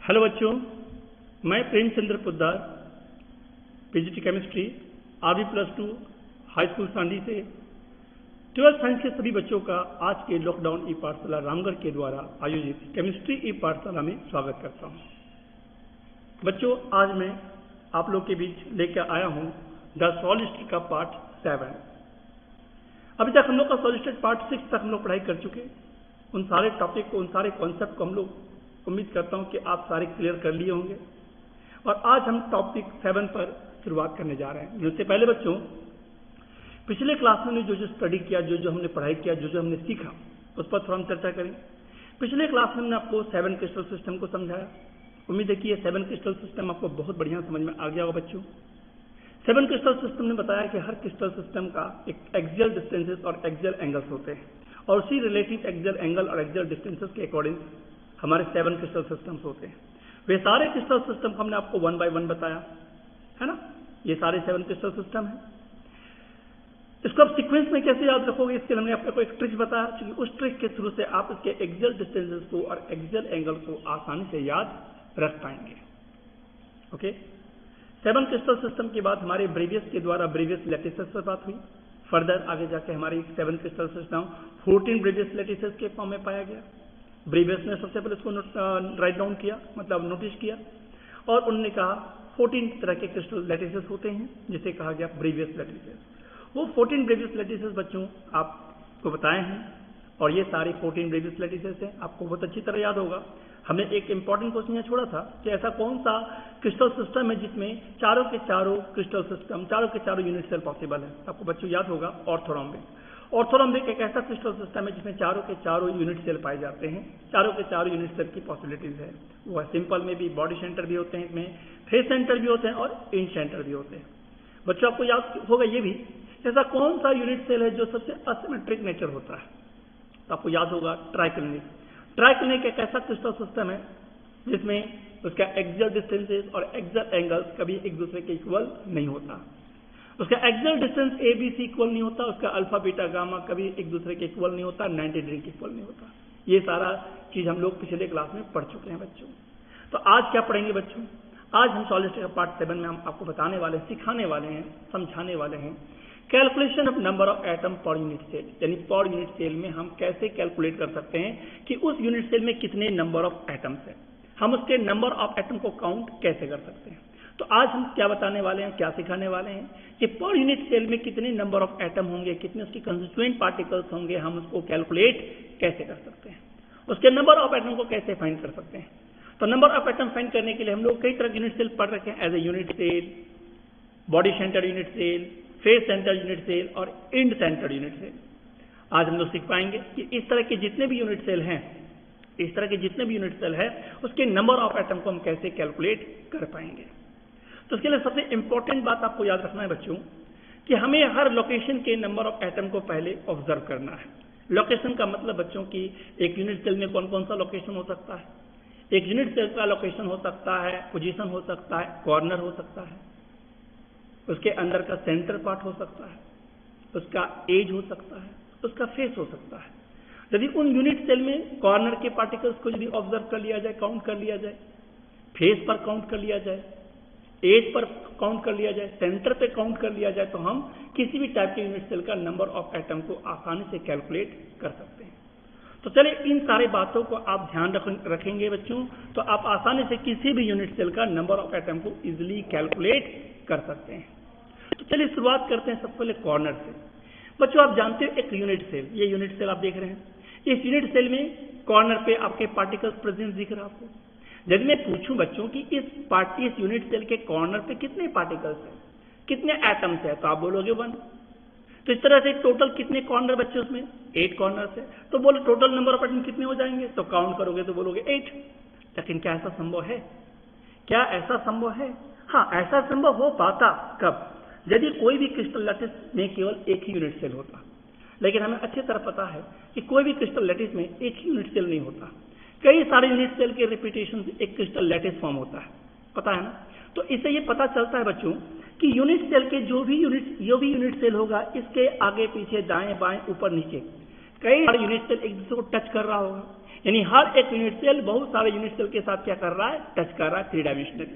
Hello बच्चों, मैं Premchandra Poddar, PGT chemistry, RV+2 high school Sandi से 12th साइंस के सभी बच्चों का आज के लॉकडाउन ई पाठशाला रामगढ़ के द्वारा आयोजित केमिस्ट्री ई पाठशाला में स्वागत करता हूं। बच्चों, आज मैं आप लोग के बीच लेकर आया हूं द सॉलिड का पार्ट 7। अभी तक हम लोग का सॉलिड पार्ट 6 तक हम लोग पढ़ाई कर चुके। उन सारे टॉपिक को, उन सारे कॉन्सेप्ट को हम लोग उम्मीद करता हूं कि आप सारे क्लियर कर लिए होंगे। और आज हम टॉपिक 7 पर शुरुआत करने जा रहे हैं। उससे पहले बच्चों, पिछले क्लास में जो स्टडी किया, जो हमने पढ़ाई किया, जो हमने सीखा, उस पर थोड़ा हम चर्चा करें। पिछले क्लास में हमने आपको 7 क्रिस्टल सिस्टम को समझाया। उम्मीद है कि ये 7 क्रिस्टल सिस्टम आपको बहुत बढ़िया समझ में आ गया होगा बच्चों। 7 क्रिस्टल सिस्टम ने बताया कि हर क्रिस्टल सिस्टम का एक एक्सियल डिस्टेंसेस और एक्सियल एंगल्स होते हैं, और उसी रिलेटिव एक्सियल एंगल और एक्सियल डिस्टेंसेस के अकॉर्डिंग हमारे 7 क्रिस्टल सिस्टम्स होते हैं। वे सारे क्रिस्टल सिस्टम को हमने आपको 1 बाय 1 बताया है ना। ये सारे 7 क्रिस्टल सिस्टम है। इसको आप सीक्वेंस में कैसे याद रखोगे, इसके लिए हमने आपको एक ट्रिक बताया, क्योंकि उस ट्रिक के थ्रू से आप इसके एक्सियल डिस्टेंसेस को और एक्सियल एंगल को आसानी से याद रख पाएंगे। ओके, 7 क्रिस्टल सिस्टम के बाद हमारे ब्रेवियस के द्वारा ब्रेवियस लैटिसेस पर बात हुई। फर्दर आगे जाके हमारी 7 क्रिस्टल सिस्टम 14 ब्रेवियस लैटिसेस के फॉर्म में पाया गया। ब्रेवियस ने सबसे पहले इसको राइट डाउन किया, मतलब नोटिस किया, और उन्होंने कहा 14 तरह के क्रिस्टल लैटिसेस होते हैं, जिसे कहा गया ब्रेवियस लैटिसेस। वो 14 ब्रेवियस लैटिसेस बच्चों आपको बताए हैं, और ये सारे 14 ब्रेवियस लैटिसेस हैं। आपको बहुत अच्छी तरह याद होगा, हमने एक इंपॉर्टेंट क्वेश्चन यहाँ छोड़ा था कि ऐसा कौन सा क्रिस्टल सिस्टम है जिसमें चारों के चारों क्रिस्टल सिस्टम, चारों के चारों यूनिट सेल पॉसिबल है। आपको बच्चों याद होगा, ऑर्थोरॉम्बिक। ऑर्थोरॉम्बिक एक ऐसा क्रिस्टल सिस्टम है जिसमें चारों के चारों यूनिट सेल पाए जाते हैं, चारों के चारों यूनिट सेल की पॉसिबिलिटीज है। वो सिंपल में भी बॉडी सेंटर भी होते हैं, इसमें फेस सेंटर भी होते हैं और इंच सेंटर भी होते हैं। बच्चों, आपको याद होगा ये भी, ऐसा कौन सा यूनिट सेल है जो सबसे असिमेट्रिक नेचर होता है। तो आपको याद होगा ट्राइक्लिनिक। ट्राइक्लिनिक एक ऐसा क्रिस्टल सिस्टम है जिसमें उसका एक्सियल डिस्टेंसेस और एक्सियल एंगल्स कभी एक दूसरे के इक्वल नहीं होता। उसका एक्सियल डिस्टेंस ABC इक्वल नहीं होता, उसका अल्फा बीटा गामा कभी एक दूसरे के इक्वल नहीं होता, 90 डिग्री के इक्वल नहीं होता। ये सारा चीज हम लोग पिछले क्लास में पढ़ चुके हैं बच्चों। तो आज क्या पढ़ेंगे बच्चों? आज हम सॉलिड स्टेट का पार्ट 7 में हम आपको बताने वाले, सिखाने वाले हैं, समझाने वाले हैं calculation of number of atom per unit cell. यानी पर यूनिट सेल में हम कैसे कैलकुलेट कर सकते हैं कि उस यूनिट सेल में कितने नंबर ऑफ एटम्स हैं, हम उसके नंबर ऑफ एटम को काउंट कैसे कर सकते हैं। तो आज हम क्या बताने वाले हैं, क्या सिखाने वाले हैं कि पर यूनिट सेल में कितने नंबर ऑफ एटम होंगे, कितने उसके कंस्टिट्यूएंट पार्टिकल्स होंगे, हम उसको कैलकुलेट कैसे कर सकते हैं, उसके नंबर ऑफ एटम को कैसे फाइंड कर सकते हैं। तो नंबर ऑफ एटम फाइंड करने के लिए हम लोग कई तरह के यूनिट सेल पढ़ रखे हैं, edge a unit cell, body center unit cell, face center unit cell और इंड सेंटर यूनिट सेल। आज हम लोग सीख पाएंगे कि इस तरह के जितने भी यूनिट सेल हैं, इस तरह के जितने भी यूनिट सेल है, उसके नंबर ऑफ एटम को हम कैसे कैलकुलेट कर पाएंगे। तो इसके लिए सबसे इंपॉर्टेंट बात आपको याद रखना है बच्चों कि हमें हर लोकेशन के नंबर ऑफ एटम को पहले ऑब्जर्व करना है। लोकेशन का मतलब बच्चों की एक यूनिट सेल में कौन कौन सा लोकेशन हो सकता है। एक यूनिट सेल का लोकेशन हो सकता है, पोजीशन हो सकता है, कॉर्नर हो सकता है, उसके अंदर का सेंटर पार्ट हो सकता है, उसका एज हो सकता है, उसका फेस हो सकता है। यदि उन यूनिट सेल में कॉर्नर के पार्टिकल्स को यदि ऑब्जर्व कर लिया जाए, काउंट कर लिया जाए, फेस पर काउंट कर लिया जाए, एज पर काउंट कर लिया जाए, सेंटर पे काउंट कर लिया जाए, तो हम किसी भी टाइप के यूनिट सेल का नंबर ऑफ एटम को आसानी से कैलकुलेट कर सकते हैं। तो चलिए इन सारी बातों को आप ध्यान रखेंगे बच्चों, तो आप आसानी से किसी भी यूनिट सेल का नंबर ऑफ एटम को इजिली कैलकुलेट कर सकते हैं। तो चलिए शुरुआत करते हैं सबसे पहले कॉर्नर से। बच्चों, आप जानते हो एक यूनिट सेल, ये यूनिट सेल आप देख रहे हैं, इस यूनिट सेल में कॉर्नर पे आपके पार्टिकल्स प्रेजेंट दिख रहा है आपको। यदि मैं पूछूं बच्चों कि इस यूनिट सेल के कॉर्नर पे कितने पार्टिकल्स हैं, कितने एटम्स हैं, तो आप बोलोगे 1। तो इस तरह से टोटल कितने कॉर्नर बच्चे उसमें 8 कॉर्नर्स है, तो बोलो टोटल नंबर ऑफ एटम कितने हो जाएंगे, तो काउंट करोगे तो बोलोगे 8। लेकिन क्या ऐसा संभव है? क्या ऐसा संभव है? हाँ, ऐसा संभव हो पाता कब? यदि कोई भी क्रिस्टल लैटिस में केवल एक ही यूनिट सेल होता। लेकिन हमें अच्छी तरह पता है कि कोई भी क्रिस्टल लैटिस में एक ही यूनिट सेल नहीं होता, कई सारे यूनिट सेल के रिपीटेशन से एक क्रिस्टल लैटिस फॉर्म होता है, पता है ना। तो इससे ये पता चलता है बच्चों कि यूनिट सेल के जो भी यूनिट सेल होगा, इसके आगे पीछे दाएं बाएं ऊपर नीचे कई सारे यूनिट सेल एक दूसरे को टच कर रहा होगा, यानी हर एक यूनिट सेल बहुत सारे यूनिट सेल के साथ क्या कर रहा है, टच कर रहा है 3 डायमेंशनली।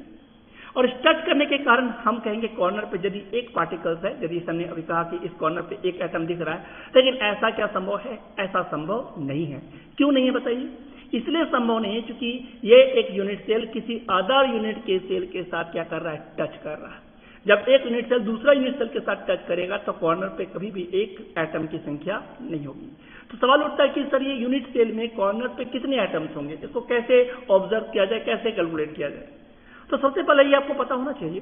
और इस टच करने के कारण हम कहेंगे कॉर्नर पे यदि एक पार्टिकल्स है, यदि हमने अभी कहा कि इस कॉर्नर पे एक एटम दिख रहा है, लेकिन ऐसा क्या संभव है, ऐसा संभव नहीं है। क्यों नहीं है बताइए? इसलिए संभव नहीं है क्योंकि ये एक यूनिट सेल किसी अदर यूनिट के सेल के साथ क्या कर रहा है, टच कर रहा है। जब एक यूनिट सेल दूसरा यूनिट सेल के साथ टच करेगा तो कॉर्नर पे कभी भी एक एटम की संख्या नहीं होगी। तो सवाल उठता है कि सर ये यूनिट सेल में कॉर्नर पे कितने एटम्स होंगे, इसको कैसे ऑब्जर्व किया जाए, कैसे कैलकुलेट किया जाए? तो सबसे पहले ये आपको पता होना चाहिए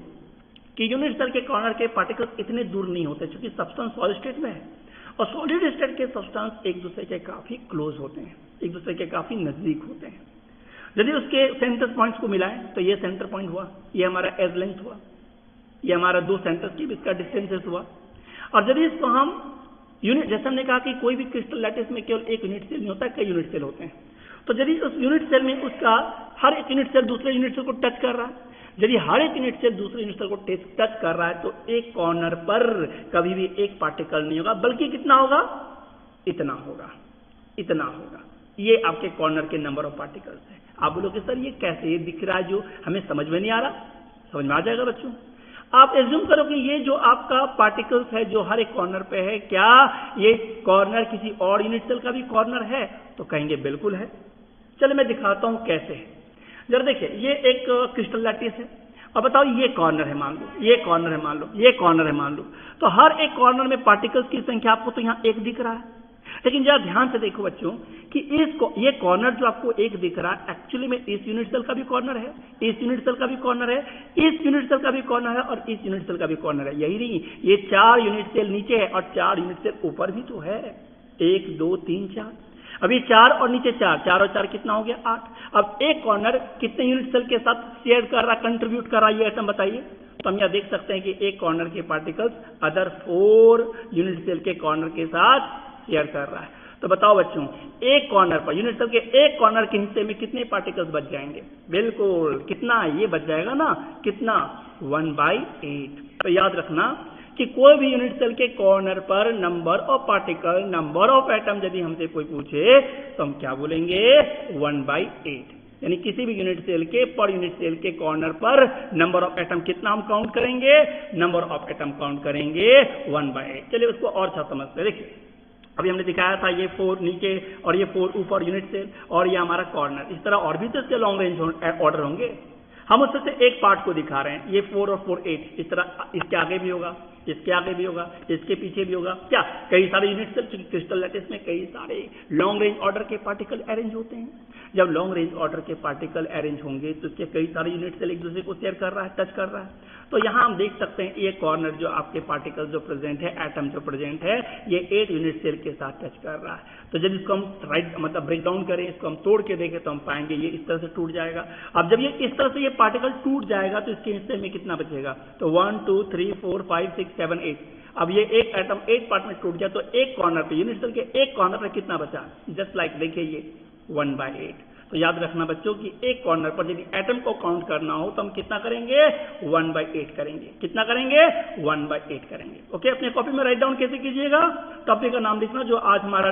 कि यूनिट सेल के कॉर्नर के पार्टिकल्स इतने दूर नहीं होते, क्योंकि सब्सटेंस सॉलिड स्टेट में है और सॉलिड स्टेट के सब्सटेंस एक दूसरे के काफी क्लोज होते हैं, एक दूसरे के काफी नजदीक होते हैं। यदि उसके सेंटर पॉइंट्स को मिलाएं तो ये सेंटर पॉइंट हुआ, ये हमारा एज लेंथ हुआ, ये हमारा 2 सेंटर्स के बीच का डिस्टेंसेस हुआ। और यदि इसको हम यूनिट, जैसे हमने कहा कि कोई भी क्रिस्टल लैटिस में केवल एक यूनिट सेल नहीं होता, कई यूनिट सेल होते हैं। तो यदि उस यूनिट सेल में उसका हर एक यूनिट सेल दूसरे यूनिट सेल को टच कर रहा है, यदि हर एक यूनिट सेल दूसरे यूनिट सेल को टच कर रहा है, तो एक कॉर्नर पर कभी भी एक पार्टिकल नहीं होगा, बल्कि कितना होगा, इतना होगा, इतना होगा। ये आपके कॉर्नर के नंबर ऑफ पार्टिकल्स है। आप बोलोगे सर ये कैसे, ये दिख रहा है जो हमें समझ में नहीं आ रहा? समझ में आ जाएगा बच्चों। आप एज्यूम करो कि ये जो आपका पार्टिकल्स है जो हर एक कॉर्नर पे है, क्या ये कॉर्नर किसी और यूनिट सेल का भी कॉर्नर है? तो कहेंगे बिल्कुल है। चलो मैं दिखाता हूं कैसे है। जरा देखिए, ये एक क्रिस्टल लैटिस है और बताओ ये कॉर्नर है मान लो, ये कॉर्नर है मान लो, ये कॉर्नर है मान लो। तो हर एक कॉर्नर में पार्टिकल्स की संख्या आपको तो यहाँ 1 दिख रहा है, लेकिन जरा ध्यान से देखो बच्चों कि ये कॉर्नर जो आपको 1 दिख रहा है, एक्चुअली में इस यूनिट सेल का भी कॉर्नर है, इस यूनिट सेल का भी कॉर्नर है, इस यूनिट सेल का भी कॉर्नर है और इस यूनिट सेल का भी कॉर्नर है। यही नहीं, ये 4 यूनिट सेल नीचे है और 4 यूनिट सेल ऊपर भी तो है। 1 2 3 4, अभी 4 और नीचे 4, 4 और 4 कितना हो गया, 8। अब एक कॉर्नर कितने यूनिट सेल के साथ शेयर कर रहा, कंट्रीब्यूट कर रहा है, ये आइटम बताइए। तो हम यहाँ देख सकते हैं कि एक कॉर्नर के पार्टिकल्स अदर 4 यूनिट सेल के कॉर्नर के साथ शेयर कर रहा है। तो बताओ बच्चों, एक कॉर्नर पर यूनिट सेल के एक कॉर्नर के हिस्से में कितने पार्टिकल्स बच जाएंगे? बिल्कुल कितना, ये बच जाएगा ना, कितना, 1/8। तो याद रखना कि कोई भी यूनिट सेल के कॉर्नर पर number of particle, number of atom यदि हमसे कोई पूछे तो हम क्या बोलेंगे, 1/8। यानी किसी भी यूनिट सेल के पर यूनिट सेल के कॉर्नर पर नंबर ऑफ एटम कितना हम काउंट करेंगे, नंबर ऑफ एटम काउंट करेंगे 1/8। चलिए उसको और अच्छा समझते हैं। देखिए अभी हमने दिखाया था ये 4 नीचे और ये 4 ऊपर यूनिट सेल और ये हमारा कॉर्नर। इस तरह और भी तो इसके लॉन्ग रेंज ऑर्डर होंगे, हम उससे से एक पार्ट को दिखा रहे हैं। ये 4 और 4 8, इस तरह इसके आगे भी होगा, इसके आगे भी होगा, इसके पीछे भी होगा। क्या कई सारे यूनिट सेल, क्रिस्टल लैटिस में कई सारे लॉन्ग रेंज ऑर्डर के पार्टिकल अरेंज होते हैं। जब लॉन्ग रेंज ऑर्डर के पार्टिकल अरेंज होंगे तो इसके कई सारे यूनिट सेल एक दूसरे को शेयर कर रहा है, टच कर रहा है। तो यहाँ हम देख सकते हैं ये कॉर्नर जो आपके पार्टिकल जो प्रेजेंट है, एटम जो प्रेजेंट है, ये 8 यूनिट सेल के साथ टच कर रहा है। तो जब इसको हम मतलब ब्रेक डाउन करें, इसको हम तोड़ के देखें तो हम पाएंगे ये इस तरह से टूट जाएगा। अब जब ये इस तरह से ये पार्टिकल टूट जाएगा तो इसके हिस्से में कितना बचेगा, तो 1 2 3 4 5 6 7 8। अब ये एक एटम 8 पार्ट में टूट गया तो एक कॉर्नर पे, यूनिट सेल के एक कॉर्नर पे कितना बचा, जस्ट लाइक देखिए ये 1/8। तो याद रखना बच्चों कि एक कॉर्नर पर यदि एटम को काउंट करना हो तो हम कितना करेंगे, 1/8 करेंगे। कितना करेंगे, 1/8 करेंगे। ओके, अपने कॉपी में राइट डाउन कैसे कीजिएगा, टॉपिक का नाम लिखना जो आज हमारा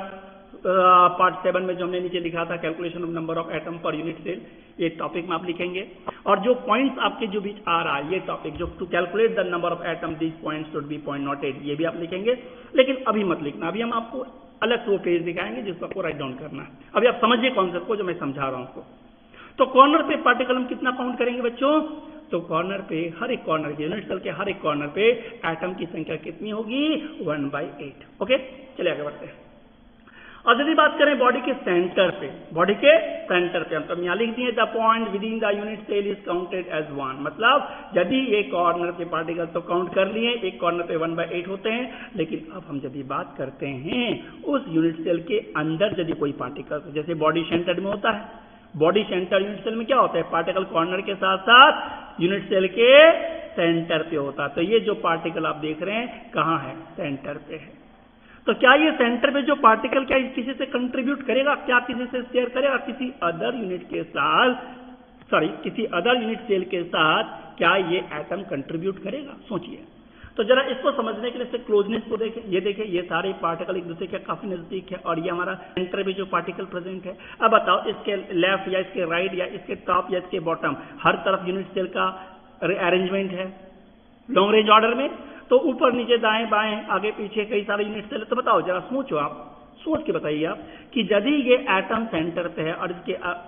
पार्ट 7 में जो हमने नीचे लिखा था, calculation of number of atom per unit cell, ये टॉपिक में आप लिखेंगे। और जो पॉइंट्स आपके जो बीच आ रहा है ये टॉपिक, जो to calculate the number of atom this points should be point not 8, ये भी आप लिखेंगे। लेकिन अभी मत लिखना, अभी हम आपको अलग से वो पेज दिखाएंगे जिसको आपको राइट डाउन करना है। अभी आप समझिए कॉन्सेप्ट को जो मैं समझा रहा हूं उसको। तो कॉर्नर पे पार्टिकल हम कितना काउंट करेंगे बच्चों, तो कॉर्नर पे हर एक कॉर्नर के यूनिट सेल के हर एक कॉर्नर पे एटम की संख्या कितनी होगी, 1/8। ओके, चलिए आगे बढ़ते हैं। और यदि बात करें बॉडी के सेंटर पे, बॉडी के सेंटर पे हम तो यहाँ लिख दिए the point within the unit cell is counted as 1। मतलब यदि ये कॉर्नर के पार्टिकल तो काउंट कर लिए, एक कॉर्नर पे 1/8 होते हैं। लेकिन अब हम यदि बात करते हैं उस यूनिट सेल के अंदर यदि कोई पार्टिकल, जैसे बॉडी सेंटर में होता है, बॉडी सेंटर यूनिट सेल में क्या होता है, पार्टिकल कॉर्नर के साथ साथ यूनिट सेल के सेंटर पे होता है। तो ये जो पार्टिकल आप देख रहे हैं कहाँ है, सेंटर पे है। तो क्या ये सेंटर पे जो पार्टिकल क्या किसी से कंट्रीब्यूट करेगा, क्या किसी से शेयर करेगा, किसी अदर यूनिट के साथ, किसी अदर यूनिट सेल के साथ क्या ये एटम कंट्रीब्यूट करेगा, सोचिए। तो जरा इसको समझने के लिए इससे क्लोजनेस को देखें, ये देखें, ये सारे पार्टिकल एक दूसरे के काफी नजदीक है और ये हमारा सेंटर में जो पार्टिकल प्रेजेंट है। अब बताओ इसके लेफ्ट या इसके राइट या इसके टॉप या इसके बॉटम हर तरफ यूनिट सेल का अरेंजमेंट है लॉन्ग रेंज ऑर्डर में, तो ऊपर नीचे दाएं बाएं आगे पीछे कई सारे यूनिट सेल है। तो बताओ जरा सोचो, आप सोच के बताइए आप कि यदि ये एटम सेंटर पे है और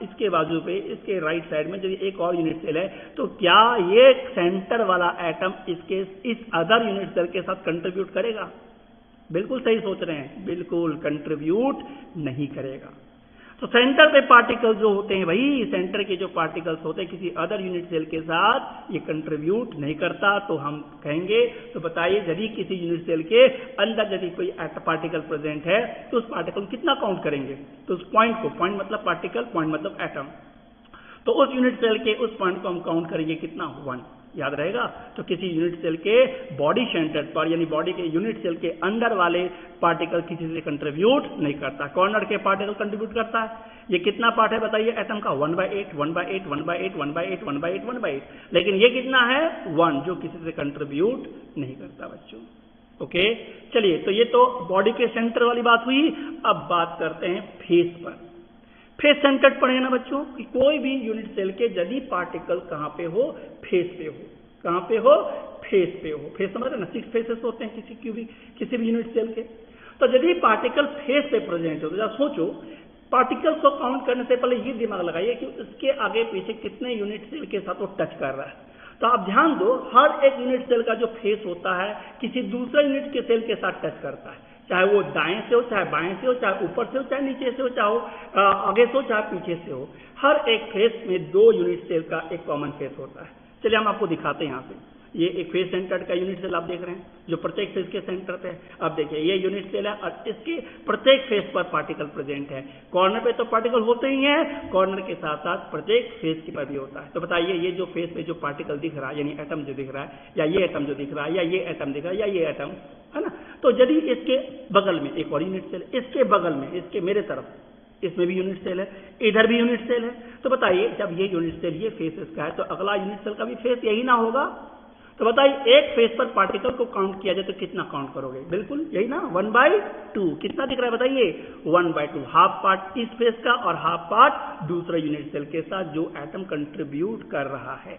इसके बाजू पे इसके राइट साइड में यदि एक और यूनिट सेल है, तो क्या ये सेंटर वाला एटम इस अदर यूनिट सेल के साथ कंट्रीब्यूट करेगा? बिल्कुल सही सोच रहे हैं, बिल्कुल कंट्रीब्यूट नहीं करेगा। तो सेंटर पे पार्टिकल जो होते हैं भाई, सेंटर के जो पार्टिकल्स होते हैं किसी अदर यूनिट सेल के साथ ये कंट्रीब्यूट नहीं करता। तो हम कहेंगे, तो बताइए यदि किसी यूनिट सेल के अंदर यदि कोई पार्टिकल प्रेजेंट है तो उस पार्टिकल कितना काउंट करेंगे? तो उस पॉइंट को, पॉइंट मतलब पार्टिकल, पॉइंट मतलब एटम, तो उस यूनिट सेल के उस पॉइंट को हम काउंट करेंगे कितना? 1। याद रहेगा। तो किसी यूनिट सेल के बॉडी सेंटर पर यानी बॉडी के यूनिट सेल के अंदर वाले पार्टिकल किसी से कंट्रीब्यूट नहीं करता, कॉर्नर के पार्टिकल कंट्रीब्यूट करता है। ये कितना पार्ट है बताइए एटम का? 1/8, 1/8, 1/8, 1/8, 1/8, 1/8। लेकिन ये कितना है? 1, जो किसी से कंट्रीब्यूट नहीं करता बच्चों। ओके, चलिए, तो ये तो बॉडी के सेंटर वाली बात हुई। अब बात करते हैं फेस पर। फेस सेंटर्ड पढ़े ना बच्चों कि कोई भी यूनिट सेल के यदि पार्टिकल कहां पे हो? फेस पे हो। कहां पे हो? फेस पे हो। फेस समझ रहे ना, 6 फेसेस होते हैं किसी भी यूनिट सेल के। तो यदि पार्टिकल फेस पे प्रेजेंट हो तो जरा सोचो, पार्टिकल को काउंट करने से पहले ये दिमाग लगाइए कि उसके आगे पीछे कितने यूनिट सेल के साथ वो टच कर रहा है। तो आप ध्यान दो, हर एक यूनिट सेल का जो फेस होता है किसी दूसरे यूनिट के सेल के साथ टच करता है, चाहे वो दाएं से हो, चाहे बाएं से हो, चाहे ऊपर से हो, चाहे नीचे से हो, चाहे आगे से हो, चाहे पीछे से हो। हर एक फेस में 2 यूनिट सेल का एक कॉमन फेस होता है। चलिए हम आपको दिखाते हैं। यहाँ पे ये एक फेस सेंटर का यूनिट सेल आप देख रहे हैं जो प्रत्येक फेस के सेंटर पे है। अब देखिए ये यूनिट सेल है और इसके प्रत्येक फेस पर पार्टिकल प्रेजेंट है। कॉर्नर पे तो पार्टिकल होते ही हैं, कॉर्नर के साथ साथ प्रत्येक फेस की पर भी होता है। तो बताइए ये जो फेस पे जो पार्टिकल दिख रहा है यानी एटम जो दिख रहा है, या ये एटम जो दिख रहा है, या ये एटम दिख रहा है, या ये एटम है ना, तो यदि इसके बगल में एक और यूनिट सेल, इसके बगल में, इसके मेरे तरफ इसमें भी यूनिट सेल है, इधर भी यूनिट सेल है, तो बताइए जब ये यूनिट सेल ये फेस इसका है तो अगला यूनिट सेल का भी फेस यही ना होगा? तो बताइए एक फेस पर पार्टिकल को काउंट किया जाए तो कितना काउंट करोगे? बिल्कुल यही ना, 1/2। कितना दिख रहा है बताइए? 1/2। हाफ पार्ट इस फेस का और हाफ पार्ट दूसरे यूनिट सेल के साथ जो एटम कंट्रीब्यूट कर रहा है।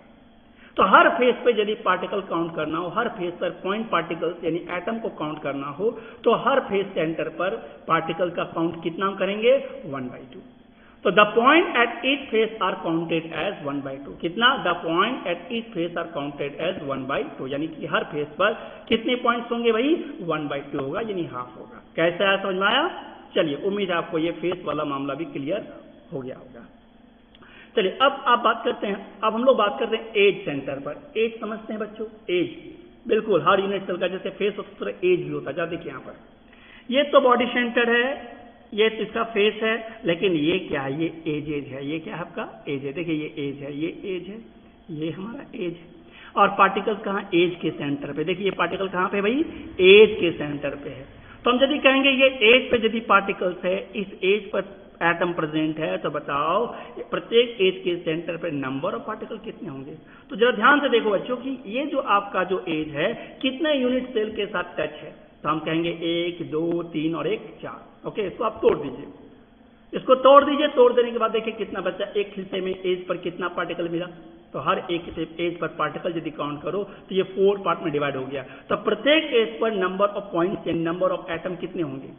तो हर फेस पे यदि पार्टिकल काउंट करना हो, हर फेस पर पॉइंट पार्टिकल्स यानी एटम को काउंट करना हो, तो हर फेस सेंटर पर पार्टिकल का काउंट कितना करेंगे? 1/2। तो the point at each face are counted as 1/2। कितना? The point at each face are counted as 1/2, यानी कि हर फेस पर कितने पॉइंट्स होंगे भाई? 1/2 होगा, यानी हाफ होगा। कैसा है, समझ में आया? चलिए, उम्मीद है आपको ये फेस वाला मामला भी क्लियर हो गया होगा। चलिए अब आप बात करते हैं, अब हम लोग बात करते हैं एज सेंटर पर। एज समझते हैं बच्चों? एज, बिल्कुल हर यूनिट सेल का जैसे फेस होता है उस तरह एज भी होता है। जरा देखिए यहाँ पर ये तो बॉडी सेंटर है, ये तो इसका फेस है, लेकिन ये क्या है? ये एज है। ये क्या है आपका? एज है। देखिए ये एज है, ये एज है, ये हमारा एज है। और पार्टिकल कहाँ? एज के सेंटर पे। देखिए ये पार्टिकल कहाँ पे भाई? एज के सेंटर पे है। तो हम यदि कहेंगे ये एज पे यदि पार्टिकल्स है, इस एज पर एटम प्रेजेंट है, तो बताओ प्रत्येक एज के सेंटर पे नंबर ऑफ पार्टिकल कितने होंगे? तो जरा ध्यान से देखो बच्चों कि ये जो आपका जो एज है कितने यूनिट सेल के साथ टच है। तो हम कहेंगे 1, 2, 3 और 1, 4। ओके, इसको आप तोड़ दीजिए, इसको तोड़ दीजिए। तोड़ देने के बाद देखिए कितना बचा। एक हिस्से में एज पर कितना पार्टिकल मिला? तो हर एक एज पर पार्टिकल यदि काउंट करो तो ये 4 पार्ट में डिवाइड हो गया। तो प्रत्येक एज पर नंबर ऑफ पॉइंट्स या नंबर ऑफ एटम कितने होंगे?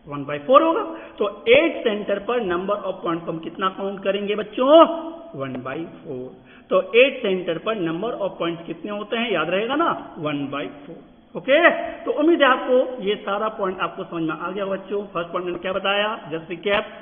1/4 होगा। तो एज सेंटर पर नंबर ऑफ पॉइंट को हम कितना काउंट करेंगे बच्चों? 1/4। तो एज सेंटर पर नंबर ऑफ पॉइंट्स कितने होते हैं? याद रहेगा ना, 1/4। ओके, तो उम्मीद है आपको ये सारा पॉइंट आपको समझ में आ गया बच्चों। फर्स्ट पॉइंट मैंने क्या बताया? Just recap,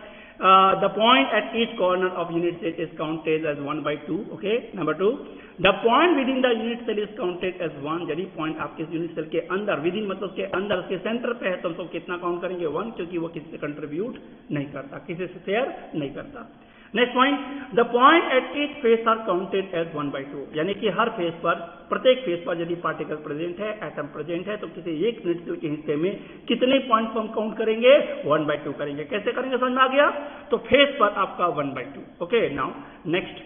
the point at each corner of unit cell is counted as 1/2. Okay, number 2, the point within the unit cell is counted as 1. यदि पॉइंट आपके यूनिट सेल के अंदर, विदिन मतलब के अंदर, उसके सेंटर पे है, तो हम सब कितना काउंट करेंगे? 1, क्योंकि वो किसी से कंट्रीब्यूट नहीं करता, किसी से शेयर नहीं करता। Next point, the point at each face are counted as 1/2, यानी कि हर फेस पर, प्रत्येक फेस पर यदि पार्टिकल प्रेजेंट है, एटम प्रेजेंट है, तो किसी एक यूनिट सेल के हिस्से में कितने पॉइंट्स हम काउंट करेंगे? 1/2 करेंगे। कैसे करेंगे समझ में आ गया? तो फेस पर आपका 1/2। ओके, नाउ नेक्स्ट,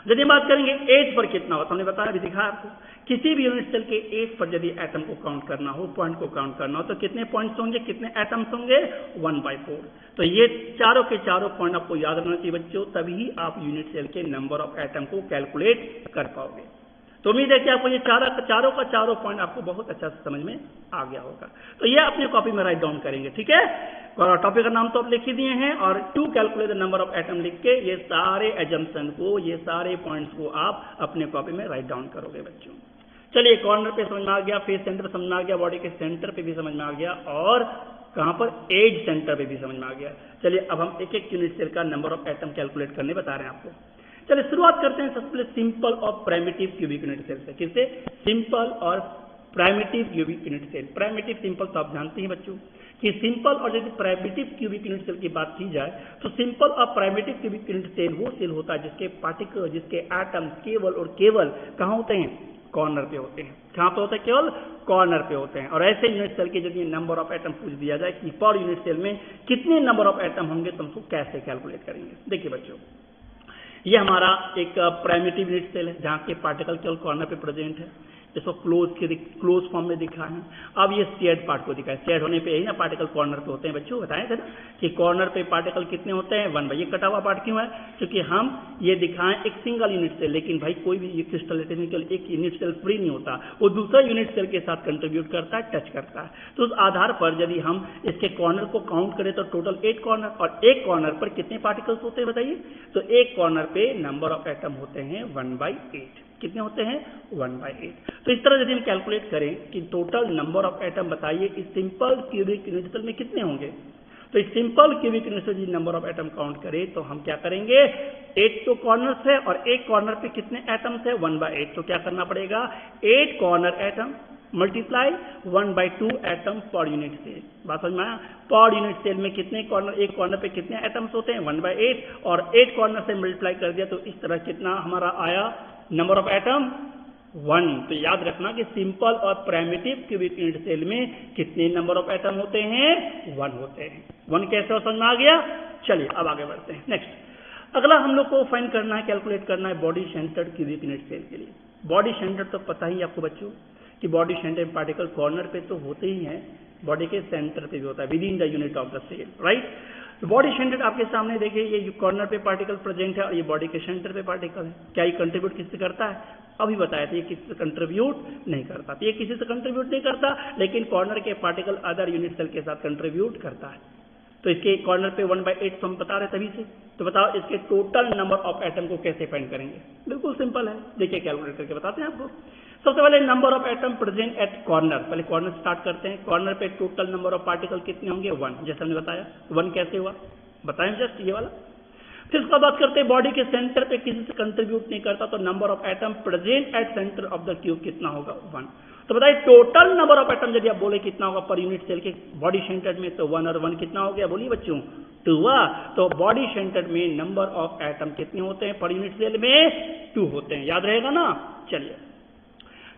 यदि बात करेंगे एज पर कितना होता है, हमने बताया, अभी दिखाया आपको, किसी भी यूनिट सेल के एज पर यदि एटम को काउंट करना हो, पॉइंट को काउंट करना हो, तो कितने पॉइंट्स होंगे, कितने एटम्स होंगे, 1/4। तो ये चारों के चारों पॉइंट आपको याद रखना चाहिए बच्चों, तभी आप यूनिट सेल के नंबर ऑफ एटम को कैलकुलेट कर पाओगे। तो उम्मीद है कि आपको ये चारों का चारों पॉइंट आपको बहुत अच्छा से समझ में आ गया होगा। तो ये अपने कॉपी में राइट डाउन करेंगे, ठीक है। टॉपिक का नाम तो आप लिख ही दिए हैं, और to calculate the number of atom लिख के ये सारे एजम्पशन को, ये सारे पॉइंट्स को आप अपने कॉपी में राइट डाउन करोगे बच्चों। चलिए, कॉर्नर पे समझ में आ गया, फेस सेंटर समझ में आ गया, बॉडी के सेंटर पे भी समझ में आ गया, और कहां पर, एज सेंटर पे भी समझ में आ गया। चलिए, अब हम एक एक यूनिट सेल का नंबर ऑफ एटम कैलकुलेट करने बता रहे हैं आपको। चलिए शुरुआत करते हैं सबसे पहले सिंपल और प्राइमिटिव क्यूबिक यूनिट सेल से। किससे? सिंपल और primitive cubic unit cell. Primitive simple तो आप जानते हैं बच्चों कि सिंपल और यदि प्राइमिटिव क्यूबिक यूनिट सेल की बात की जाए तो सिंपल और प्राइमिटिव क्यूबिक यूनिट सेल वो सेल होता है जिसके पार्टिकल, जिसके एटम्स केवल और केवल कहाँ होते हैं, कॉर्नर पे होते हैं। कहाँ पे होते हैं? केवल कॉर्नर पे होते हैं। और ऐसे यूनिट सेल के यदि नंबर ऑफ एटम पूछ दिया जाए कि पर यूनिट सेल में कितने नंबर ऑफ एटम होंगे तो हमको कैसे कैलकुलेट करेंगे। देखिए बच्चों, ये हमारा एक प्राइमिटिव यूनिट सेल है जहाँ के पार्टिकल केवल कॉर्नर पे प्रेजेंट है, इसको क्लोज फॉर्म में दिखा है। अब ये शेयर्ड पार्ट को दिखा है, शेयर्ड होने पे ही ना पार्टिकल कॉर्नर पे होते हैं बच्चों, बताए थे ना कि कॉर्नर पे पार्टिकल कितने होते हैं, 1 ये कटा हुआ पार्ट क्यों है, क्योंकि हम ये दिखाएं एक सिंगल यूनिट सेल, लेकिन भाई कोई भी ये क्रिस्टल केमिकल एक यूनिट सेल फ्री नहीं होता, वो दूसरा यूनिट सेल के साथ कंट्रीब्यूट करता है, टच करता है। तो उस आधार पर यदि हम इसके कॉर्नर को काउंट करें तो टोटल 8 कॉर्नर, और एक कॉर्नर पर कितने पार्टिकल्स होते हैं बताइए, तो एक कॉर्नर पे नंबर ऑफ एटम होते हैं 1/8। कितने होते हैं? 1/8। तो इस तरह यदि हम कैलकुलेट करें कि टोटल नंबर ऑफ एटम बताइए इस सिंपल क्यूबिक यूनिट सेल में कितने होंगे, तो इस सिंपल क्यूबिक यूनिट सेल यदि नंबर ऑफ एटम काउंट करें तो हम क्या करेंगे, 8 तो कॉर्नर्स है और एक कॉर्नर पे कितने एटम्स है, 1/8। तो क्या करना पड़ेगा, 8 corner atom multiply 1/2 atom per unit cell. बात समझ में आया? पर यूनिट सेल में कितने कॉर्नर, एक कॉर्नर पे कितने एटम्स होते हैं, 1/8, और 8 कॉर्नर से मल्टीप्लाई कर दिया तो इस तरह कितना हमारा आया नंबर ऑफ एटम, 1। तो याद रखना कि सिंपल और प्राइमिटिव क्यूबिक यूनिट सेल में कितने नंबर ऑफ एटम होते हैं, 1 होते हैं। 1 कैसे हो, समझ में आ गया। चलिए अब आगे बढ़ते हैं। नेक्स्ट अगला हम लोग को फाइंड करना है, कैलकुलेट करना है body centered cubic unit cell के लिए। बॉडी सेंटर तो पता ही आपको बच्चों कि बॉडी सेंटर पार्टिकल कॉर्नर पे तो होते ही हैं, बॉडी के सेंटर पे भी होता है, within the unit of the cell, right. Body center आपके सामने देखिए, ये कॉर्नर पे पार्टिकल प्रेजेंट है और ये बॉडी के सेंटर पे पार्टिकल है। क्या ये कंट्रीब्यूट किससे करता है, अभी बताया था, ये किसी से कंट्रीब्यूट नहीं करता। तो ये किसी से कंट्रीब्यूट नहीं करता, लेकिन कॉर्नर के पार्टिकल अदर यूनिट सेल के साथ कंट्रीब्यूट करता है। तो इसके कॉर्नर पे 1/8 तो हम बता रहे तभी से। तो बताओ इसके टोटल नंबर ऑफ एटम को कैसे फाइंड करेंगे। बिल्कुल सिंपल है, देखिए कैलकुलेट करके बताते हैं आपको। सबसे पहले number of atom present at corner, पहले कॉर्नर स्टार्ट करते हैं। कॉर्नर पे टोटल नंबर ऑफ पार्टिकल कितने होंगे, 1, जैसे हमने बताया। 1 कैसे हुआ बताएं, जस्ट ये वाला। फिर उसका बात करते हैं बॉडी के सेंटर पे किसी से कंट्रीब्यूट नहीं करता, तो number of atom present at centre of the cube कितना होगा, 1। तो बताइए टोटल नंबर ऑफ एटम यदि आप बोले कितना होगा पर यूनिट सेल के बॉडी सेंटर में, तो 1 और 1 कितना हो गया, बोलिए बच्चों, 2 हुआ। तो बॉडी सेंटर में नंबर ऑफ एटम कितने होते हैं पर यूनिट सेल में, 2 होते हैं, याद रहेगा ना। चलिए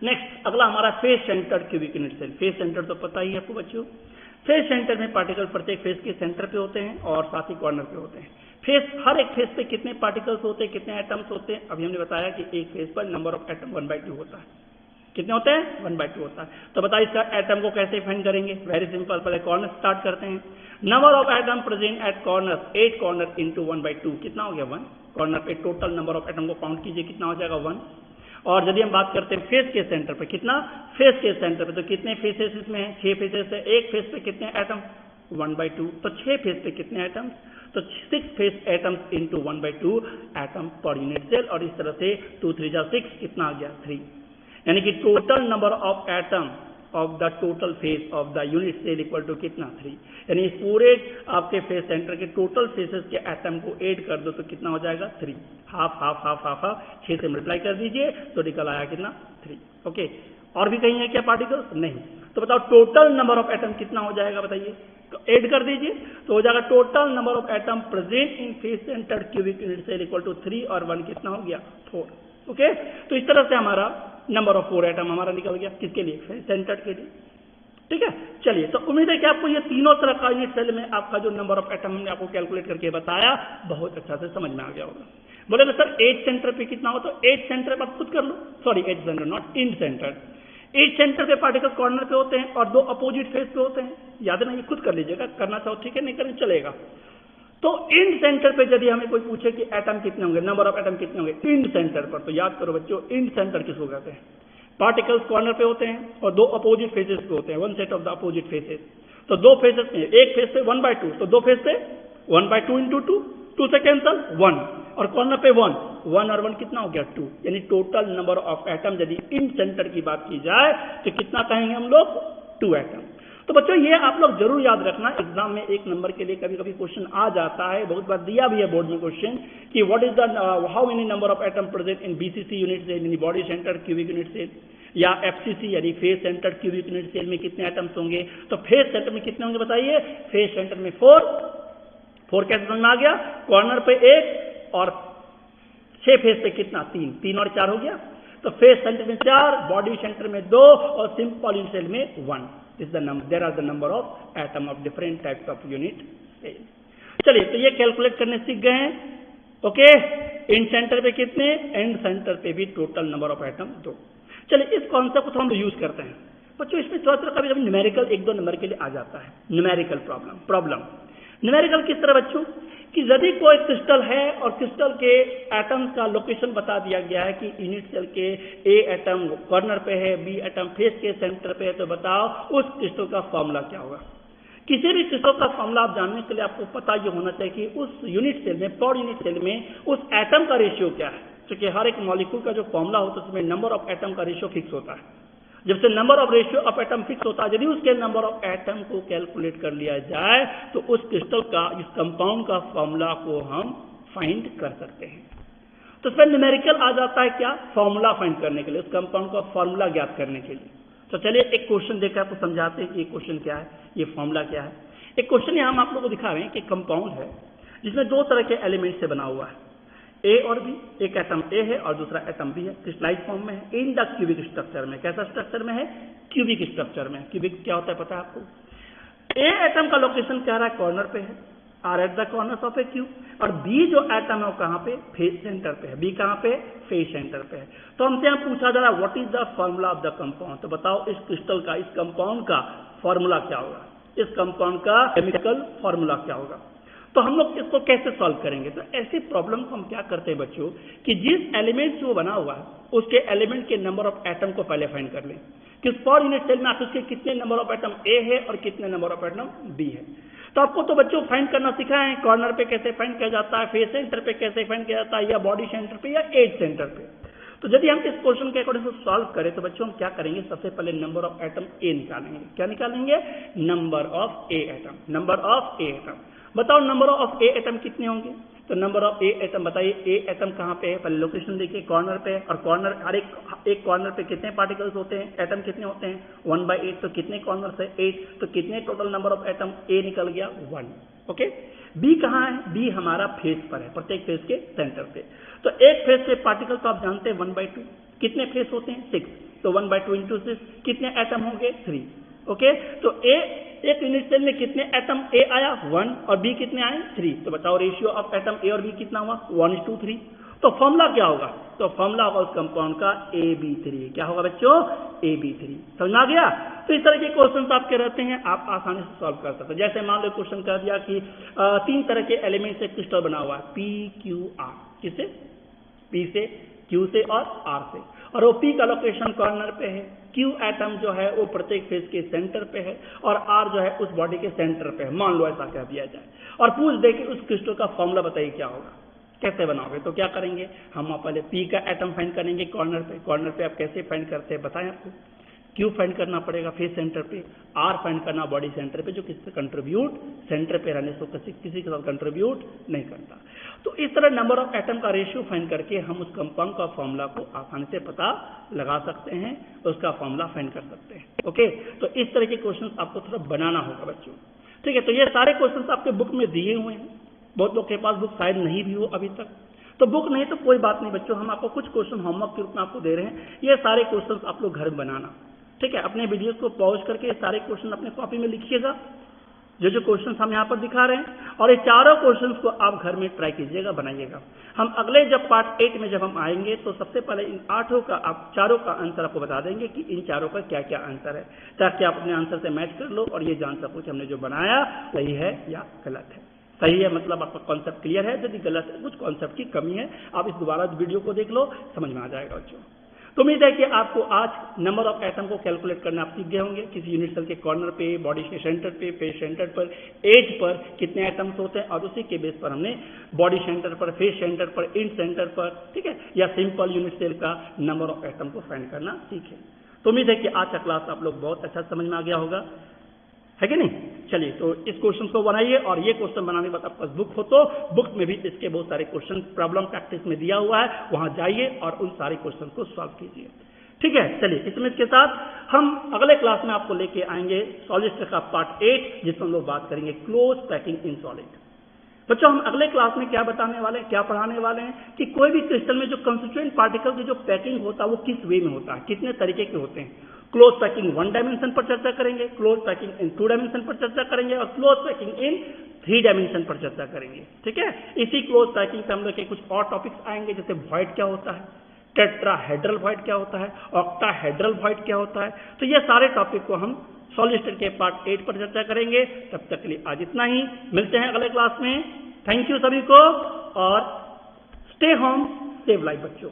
नेक्स्ट अगला हमारा face centre cubic unit cell. Face center तो पता ही है आपको बच्चों, फेस सेंटर में पार्टिकल प्रत्येक फेस के सेंटर पे होते हैं और साथ ही कॉर्नर पे होते हैं। फेस, हर एक फेस पे कितने पार्टिकल्स होते हैं, कितने एटम्स होते हैं, अभी हमने बताया कि एक फेस पर नंबर ऑफ एटम 1/2 होता है। कितने होते हैं, 1/2 होता है। तो बताइए इसका एटम को कैसे फाइंड करेंगे, वेरी सिंपल, पहले कॉर्नर स्टार्ट करते हैं। Number of atom present at corner, 8 corner into 1/2 कितना हो गया, 1। कॉर्नर पे टोटल नंबर ऑफ एटम को काउंट कीजिए, कितना हो जाएगा, 1। और यदि हम बात करते हैं फेस के सेंटर पे, कितना, फेस के सेंटर पे, तो कितने फेसेस इसमें हैं, 6 फेसेस है। एक फेस पे कितने एटम, 1/2, तो 6 फेस पे कितने एटम्स, तो 6 face atoms into 1/2 atom per unit cell. और इस तरह से 2 3 जा 6 कितना आ गया, 3। यानी कि total number of atom of the total face of the unit cell equal to कितना, 3। यानी इस पूरे आपके फेस सेंटर के टोटल फेसेस के एटम को ऐड कर दो तो कितना हो जाएगा, 3। Half half half half half 6 से मल्टीप्लाई कर दीजिए तो निकल आया कितना, 3। ओके, और भी कहीं है क्या पार्टिकल्स, नहीं। तो बताओ टोटल नंबर ऑफ एटम कितना हो जाएगा बताइए, तो ऐड कर दीजिए तो हो जाएगा total number of atom present in face centre cubic unit cell equal to 3 और 1 कितना हो गया, 4। ओके, तो इस तरह से हमारा नंबर ऑफ 4 एटम हमारा निकल गया, किसके लिए, फेस सेंटर के लिए। ठीक है, चलिए, तो उम्मीद है कि आपको ये तीनों तरह का यूनिट सेल में आपका जो नंबर ऑफ एटम हमने आपको कैलकुलेट करके बताया बहुत अच्छा से समझ में आ गया होगा। बोले सर एज सेंटर पे कितना हो, तो एज सेंटर पे आप खुद कर लो, sorry edge centre not end centre. Edge centre पे पार्टिकल कॉर्नर पे होते हैं और दो अपोजिट फेस पे होते हैं, याद है ना, ये खुद कर लीजिएगा, करना चाहो ठीक है, नहीं करना चलेगा। तो एंड सेंटर पे यदि हमें कोई पूछे कि एटम कितने होंगे, नंबर ऑफ एटम कितने होंगे एंड सेंटर पर, तो याद करो बच्चों एंड सेंटर किसको कहते हैं, पार्टिकल्स कॉर्नर पे होते हैं और दो अपोजिट फेसेस पे होते हैं, one set of the opposite faces. तो दो फेसेस में, एक फेस पे 1/2, तो दो फेस पे 1/2 इंटू 2 से कैंसल 1, और कॉर्नर पे 1 और 1 कितना हो गया 2, यानी टोटल नंबर ऑफ एटम यदि इन सेंटर की बात की जाए तो कितना कहेंगे हम लोग, 2 एटम। तो बच्चों ये आप लोग जरूर याद रखना, एग्जाम में 1 नंबर के लिए कभी कभी क्वेश्चन आ जाता है, बहुत बार दिया भी है बोर्ड में क्वेश्चन कि what is the how many number of atom present in BCC unit cell, यानी body centre cubic unit cell, या एफसीसी यानी face centre cubic unit cell में कितने एटम्स होंगे। तो फेस सेंटर में कितने होंगे बताइए, फेस सेंटर में 4 कैसे समझ में आ गया, कॉर्नर पे 1 और 6 फेस पे कितना 3 और 4 हो गया। तो फेस सेंटर में 4, बॉडी सेंटर में 2 और सिंपल यूनिट सेल में 1। Is the number, there are the number of atom of different types of unit cell. चलिए तो ये कैलकुलेट करने सीख गए हैं, ओके। इन सेंटर पे कितने, एंड सेंटर पे भी टोटल नंबर ऑफ एटम 2। चलिए इस कॉन्सेप्ट को हम यूज करते हैं बच्चों, इसमें थोड़ा सा कभी कभी न्यूमेरिकल 1-2 नंबर के लिए आ जाता है, न्यूमेरिकल प्रॉब्लम। न्यूमेरिकल किस तरह बच्चों कि यदि कोई क्रिस्टल है और क्रिस्टल के एटम्स का लोकेशन बता दिया गया है कि यूनिट सेल के ए एटम कॉर्नर पे है, बी एटम फेस के सेंटर पे है, तो बताओ उस क्रिस्टल का फॉर्मूला क्या होगा। किसी भी क्रिस्टल का फॉर्मूला आप जानने के लिए आपको पता ये होना चाहिए कि उस यूनिट सेल में, पर यूनिट सेल में उस एटम का रेशियो क्या है, क्योंकि हर एक मॉलिक्यूल का जो फॉर्मूला होता है उसमें नंबर ऑफ एटम का रेशियो फिक्स होता है। जब से number of ratio of atom fix होता है, यदि उसके नंबर ऑफ एटम को कैलकुलेट कर लिया जाए तो उस क्रिस्टल का, इस कंपाउंड का फॉर्मूला को हम फाइंड कर सकते हैं। तो इसमें न्यूमेरिकल आ जाता है क्या, फॉर्मूला फाइंड करने के लिए, उस कंपाउंड का फॉर्मूला ज्ञात करने के लिए। तो चलिए एक क्वेश्चन देखकर आपको समझाते हैं कि ये क्वेश्चन क्या है, ये फॉर्मूला क्या है। एक क्वेश्चन यहाँ हम आप लोगों को दिखा रहे हैं कि कंपाउंड है जिसमें 2 तरह के एलिमेंट से बना हुआ है, ए और बी। एक एटम ए है और दूसरा एटम बी है, क्रिस्टलाइज फॉर्म में है, इन द क्यूबिक स्ट्रक्चर में। कैसा स्ट्रक्चर में है, क्यूबिक स्ट्रक्चर में। क्यूबिक क्या होता है पता है आपको, ए एटम का लोकेशन क्या रहा है, कॉर्नर पे है, are at the corner of a cube, और बी जो एटम है वो कहाँ पे, फेस सेंटर पे है। बी कहाँ पे, फेस सेंटर पे है। तो हमसे यहाँ पूछा जा रहा है what is the formula of the compound, तो बताओ इस क्रिस्टल का, इस कंपाउंड का फॉर्मूला क्या होगा, इस कंपाउंड का केमिकल फॉर्मूला क्या होगा। तो हम लोग इसको कैसे सॉल्व करेंगे, तो ऐसी प्रॉब्लम को हम क्या करते हैं बच्चों कि जिस एलिमेंट से वो बना हुआ है उसके एलिमेंट के नंबर ऑफ एटम को पहले फाइंड कर लें कि पर यूनिट सेल में आप उसके कितने नंबर ऑफ एटम ए है और कितने नंबर ऑफ एटम बी है। तो आपको तो बच्चों फाइंड करना सिखाए हैं, कॉर्नर पे कैसे फाइंड किया जाता है, फेस सेंटर पे कैसे फाइंड किया जाता है, या बॉडी सेंटर पे या एज सेंटर पे। तो यदि हम इस क्वेश्चन के अकॉर्डिंग से सॉल्व करें तो बच्चों हम क्या करेंगे, सबसे पहले नंबर ऑफ एटम ए निकालेंगे। क्या निकालेंगे, number of A atom, number of A atom. बताओ नंबर ऑफ ए एटम कितने होंगे, तो नंबर ऑफ ए एटम बताइए, ए एटम कहाँ पे है, पहले लोकेशन देखिए, कॉर्नर पे है, और कॉर्नर हर एक कॉर्नर पे कितने पार्टिकल्स होते हैं, एटम कितने होते हैं, 1/8, तो कितने कॉर्नर है 8, तो कितने टोटल नंबर ऑफ एटम, ए निकल गया 1। ओके, बी कहाँ है, बी हमारा फेस पर है, प्रत्येक फेस के सेंटर पे। तो एक फेस के पार्टिकल तो आप जानते हैं 1/2, कितने फेस होते हैं 6, तो 1/2 इंटू 6 कितने एटम होंगे 3। ओके, तो एक यूनिट सेल में कितने एटम ए आया 1 और बी कितने आए 3, तो बताओ रेशियो ऑफ एटम ए और बी कितना हुआ 1:3। तो फॉर्मूला क्या होगा, तो फॉर्मूला होगा उस कंपाउंड का AB3। क्या होगा बच्चों, AB3। समझ में आ गया। तो इस तरह के क्वेश्चन आपके रहते हैं, आप आसानी से सॉल्व कर सकते हैं। जैसे मान लो क्वेश्चन कर दिया कि 3 तरह के एलिमेंट से क्रिस्टल बना हुआ है, PQR, किससे, P से, Q से और R से, और वो P का लोकेशन कॉर्नर पे है, Q एटम जो है वो प्रत्येक फेस के सेंटर पे है, और R जो है उस बॉडी के सेंटर पे है, मान लो ऐसा कह दिया जाए, और पूछ दे कि उस क्रिस्टल का फॉर्मूला बताइए क्या होगा, कैसे बनाओगे। तो क्या करेंगे, हम पहले P का एटम फाइंड करेंगे कॉर्नर पे आप कैसे फाइंड करते हैं बताएं आपको। Q फाइंड करना पड़ेगा फेस सेंटर पे, R फाइंड करना बॉडी सेंटर पे, जो किसी से कंट्रीब्यूट सेंटर पे रहने से किसी के साथ कंट्रीब्यूट नहीं करता। तो इस तरह नंबर ऑफ एटम का रेशियो फाइंड करके हम उस कंपाउंड का फॉर्मूला को आसानी से पता लगा सकते हैं, उसका फॉर्मूला फाइंड कर सकते हैं। ओके, तो इस तरह के क्वेश्चन आपको थोड़ा बनाना होगा बच्चों। ठीक है, तो ये सारे क्वेश्चन आपके बुक में दिए हुए हैं, बहुत लोग के पास बुक शायद नहीं भी हो अभी तक, तो बुक नहीं तो कोई बात नहीं बच्चों, हम आपको कुछ क्वेश्चन होमवर्क के रूप में आपको दे रहे हैं, ये सारे क्वेश्चन आप लोग घर में बनाना। ठीक है, अपने वीडियोस को पॉज करके सारे क्वेश्चन अपने कॉपी में लिखिएगा, जो जो क्वेश्चंस हम यहाँ पर दिखा रहे हैं, और ये चारों क्वेश्चंस को आप घर में ट्राई कीजिएगा, बनाइएगा। हम अगले जब पार्ट 8 में जब हम आएंगे तो सबसे पहले इन 8 का आप चारों का आंसर आपको बता देंगे कि इन चारों का क्या क्या आंसर है, ताकि आप अपने आंसर से मैच कर लो और ये जान सको कि हमने जो बनाया सही है या गलत है। सही है मतलब आपका कॉन्सेप्ट क्लियर है, यदि गलत है कुछ कॉन्सेप्ट की कमी है, आप इस दोबारा वीडियो को देख लो, समझ में आ जाएगा बच्चों। तो उम्मीद है कि आपको आज नंबर ऑफ एटम को कैलकुलेट करना आप सीख गए होंगे। किसी यूनिट सेल के कॉर्नर पे, बॉडी के सेंटर पे, फेस सेंटर पर, एज पर कितने एटम्स होते हैं, और उसी के बेस पर हमने बॉडी सेंटर पर, फेस सेंटर पर, इंड सेंटर पर, ठीक है, या सिंपल यूनिट सेल का नंबर ऑफ एटम को फाइंड करना सीखे। तो उम्मीद है कि आज का क्लास आप लोग बहुत अच्छा समझ में आ गया होगा, है कि नहीं। चलिए, तो इस क्वेश्चन को बनाइए, और ये क्वेश्चन बनाने के बाद आपके पास बुक हो तो बुक में भी इसके बहुत सारे क्वेश्चन प्रॉब्लम प्रैक्टिस में दिया हुआ है, वहां जाइए और उन सारे क्वेश्चन को सॉल्व कीजिए। ठीक है, चलिए इसमें इसके साथ हम अगले क्लास में आपको लेके आएंगे सॉलिड का पार्ट 8, जिसमें हम लोग बात करेंगे क्लोज पैकिंग इन सॉलिड। बच्चों, हम अगले क्लास में क्या बताने वाले हैं, क्या पढ़ाने वाले हैं कि कोई भी क्रिस्टल में जो कंस्टिट्यूएंट पार्टिकल की जो पैकिंग होता है वो किस वे में होता है, कितने तरीके के होते हैं। क्लोज पैकिंग 1 डायमेंशन पर चर्चा करेंगे, क्लोज पैकिंग इन 2 डायमेंशन पर चर्चा करेंगे, और क्लोज पैकिंग इन 3 डायमेंशन पर चर्चा करेंगे। ठीक है, इसी क्लोज पैकिंग से हम लोग के कुछ और टॉपिक्स आएंगे, जैसे वॉइड क्या होता है, टेट्राहेड्रल वॉइड क्या होता है, ऑक्टाहेड्रल वॉइड क्या होता है। तो ये सारे टॉपिक को हम सॉलिड के पार्ट 8 पर चर्चा करेंगे। तब तक के लिए आज इतना ही, मिलते हैं अगले क्लास में। थैंक यू सभी को, और स्टे होम सेव लाइफ बच्चों।